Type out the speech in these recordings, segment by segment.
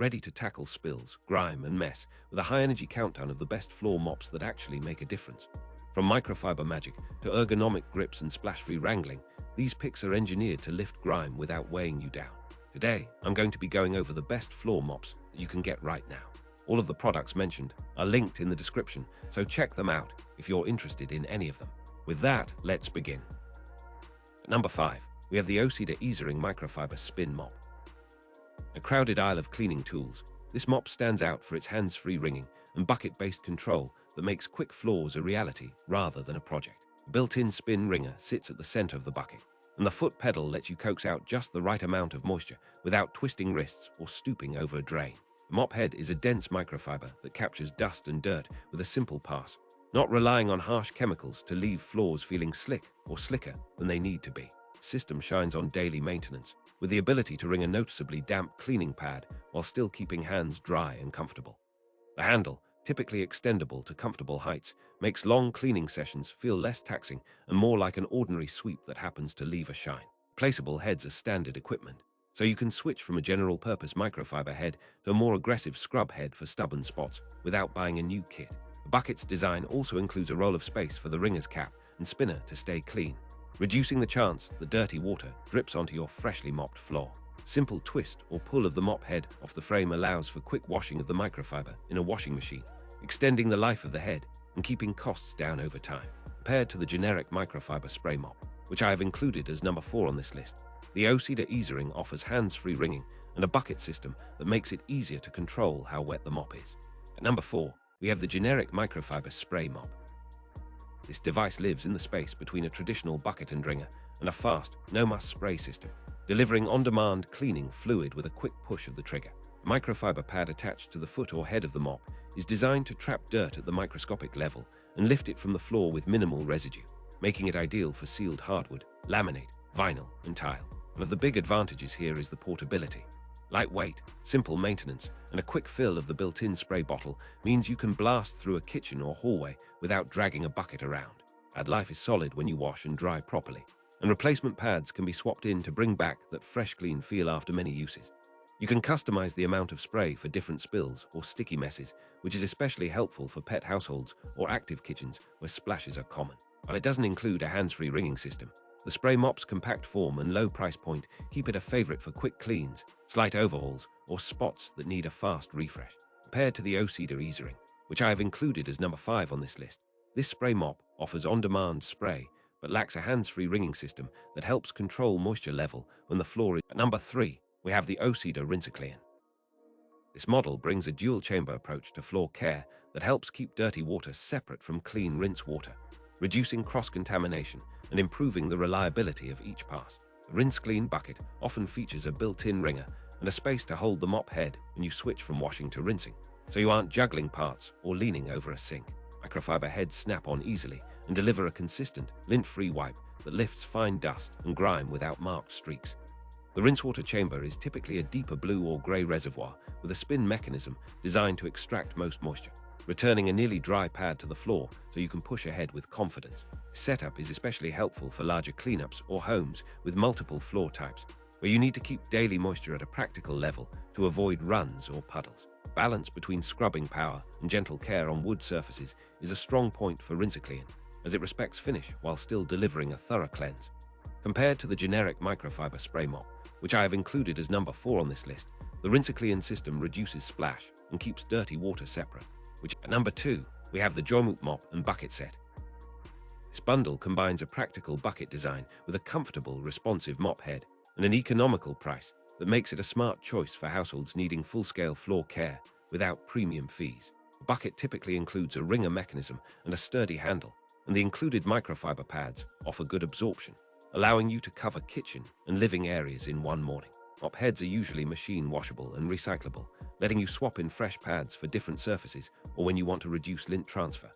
ready to tackle spills, grime, and mess with a high-energy countdown of the best floor mops that actually make a difference. From microfiber magic to ergonomic grips and splash-free wrangling, these picks are engineered to lift grime without weighing you down. Today, I'm going to be going over the best floor mops that you can get right now. All of the products mentioned are linked in the description, so check them out if you're interested in any of them. With that, let's begin. At number 5, we have the O-Cedar EasyWring Microfiber Spin Mop. A crowded aisle of cleaning tools, this mop stands out for its hands-free wringing and bucket-based control that makes quick floors a reality rather than a project. A built-in spin wringer sits at the center of the bucket, and the foot pedal lets you coax out just the right amount of moisture without twisting wrists or stooping over a drain. The mop head is a dense microfiber that captures dust and dirt with a simple pass, not relying on harsh chemicals to leave floors feeling slick or slicker than they need to be. The system shines on daily maintenance, with the ability to wring a noticeably damp cleaning pad while still keeping hands dry and comfortable. The handle, typically extendable to comfortable heights, makes long cleaning sessions feel less taxing and more like an ordinary sweep that happens to leave a shine. Replaceable heads are standard equipment, so you can switch from a general-purpose microfiber head to a more aggressive scrub head for stubborn spots without buying a new kit. The bucket's design also includes a roll of space for the wringer's cap and spinner to stay clean, reducing the chance that dirty water drips onto your freshly mopped floor. Simple twist or pull of the mop head off the frame allows for quick washing of the microfiber in a washing machine, extending the life of the head and keeping costs down over time. Compared to the Generic Microfiber Spray Mop, which I have included as number 4 on this list, the O-Cedar EasyWring offers hands-free wringing and a bucket system that makes it easier to control how wet the mop is. At number 4, we have the Generic Microfiber Spray Mop. This device lives in the space between a traditional bucket and wringer and a fast, no-muss spray system, delivering on-demand cleaning fluid with a quick push of the trigger. The microfiber pad attached to the foot or head of the mop is designed to trap dirt at the microscopic level and lift it from the floor with minimal residue, making it ideal for sealed hardwood, laminate, vinyl, and tile. One of the big advantages here is the portability. Lightweight, simple maintenance, and a quick fill of the built-in spray bottle means you can blast through a kitchen or hallway without dragging a bucket around. Pad life is solid when you wash and dry properly, and replacement pads can be swapped in to bring back that fresh, clean feel after many uses. You can customize the amount of spray for different spills or sticky messes, which is especially helpful for pet households or active kitchens where splashes are common. While it doesn't include a hands-free wringing system, the spray mop's compact form and low price point keep it a favorite for quick cleans, slight overhauls, or spots that need a fast refresh. Compared to the O-Cedar EasyWring, which I have included as number 5 on this list, this spray mop offers on-demand spray but lacks a hands-free wringing system that helps control moisture level when the floor is. At number 3, we have the O-Cedar RinseClean. This model brings a dual-chamber approach to floor care that helps keep dirty water separate from clean rinse water, reducing cross-contamination and improving the reliability of each pass. The RinseClean bucket often features a built-in wringer and a space to hold the mop head when you switch from washing to rinsing, so you aren't juggling parts or leaning over a sink. Microfiber heads snap on easily and deliver a consistent, lint-free wipe that lifts fine dust and grime without marked streaks. The rinse water chamber is typically a deeper blue or gray reservoir with a spin mechanism designed to extract most moisture, returning a nearly dry pad to the floor so you can push ahead with confidence. This setup is especially helpful for larger cleanups or homes with multiple floor types, where you need to keep daily moisture at a practical level to avoid runs or puddles. Balance between scrubbing power and gentle care on wood surfaces is a strong point for RinseClean, as it respects finish while still delivering a thorough cleanse. Compared to the Generic Microfiber Spray Mop, which I have included as number 4 on this list, the RinseClean system reduces splash and keeps dirty water separate. At number 2, we have the JOYMOOP mop and bucket set. This bundle combines a practical bucket design with a comfortable, responsive mop head and an economical price that makes it a smart choice for households needing full-scale floor care without premium fees. The bucket typically includes a wringer mechanism and a sturdy handle, and the included microfiber pads offer good absorption, allowing you to cover kitchen and living areas in one morning. Mop heads are usually machine washable and recyclable, letting you swap in fresh pads for different surfaces or when you want to reduce lint transfer.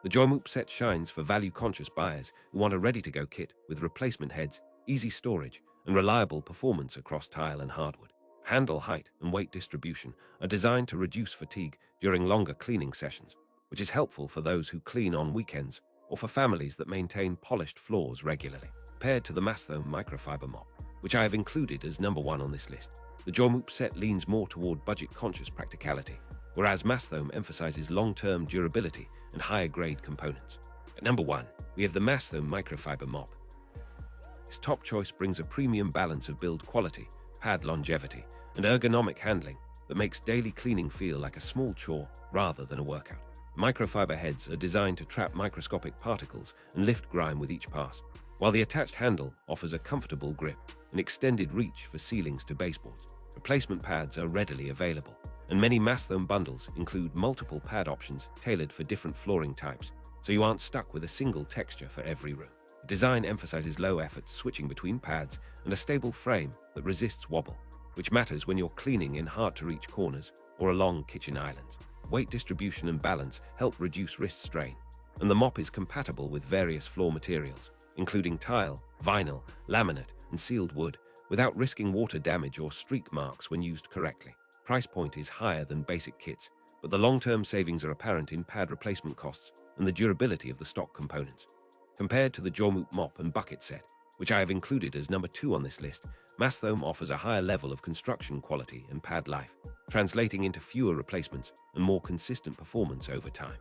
The JOYMOOP set shines for value-conscious buyers who want a ready-to-go kit with replacement heads, easy storage, and reliable performance across tile and hardwood. Handle height and weight distribution are designed to reduce fatigue during longer cleaning sessions, which is helpful for those who clean on weekends or for families that maintain polished floors regularly. Compared to the Masthome Microfiber Mop, which I have included as number 1 on this list, The JOYMOOP set leans more toward budget-conscious practicality, whereas Masthome emphasizes long-term durability and higher-grade components. At number 1, we have the Masthome Microfiber Mop. This top choice brings a premium balance of build quality, pad longevity, and ergonomic handling that makes daily cleaning feel like a small chore rather than a workout. Microfiber heads are designed to trap microscopic particles and lift grime with each pass, while the attached handle offers a comfortable grip and extended reach for ceilings to baseboards. Replacement pads are readily available, and many Masthome bundles include multiple pad options tailored for different flooring types, so you aren't stuck with a single texture for every room. The design emphasizes low-effort switching between pads and a stable frame that resists wobble, which matters when you're cleaning in hard-to-reach corners or along kitchen islands. Weight distribution and balance help reduce wrist strain, and the mop is compatible with various floor materials, including tile, vinyl, laminate, and sealed wood, without risking water damage or streak marks when used correctly. Price point is higher than basic kits, but the long-term savings are apparent in pad replacement costs and the durability of the stock components. Compared to the JOYMOOP mop and bucket set, which I have included as number 2 on this list, Masthome offers a higher level of construction quality and pad life, translating into fewer replacements and more consistent performance over time.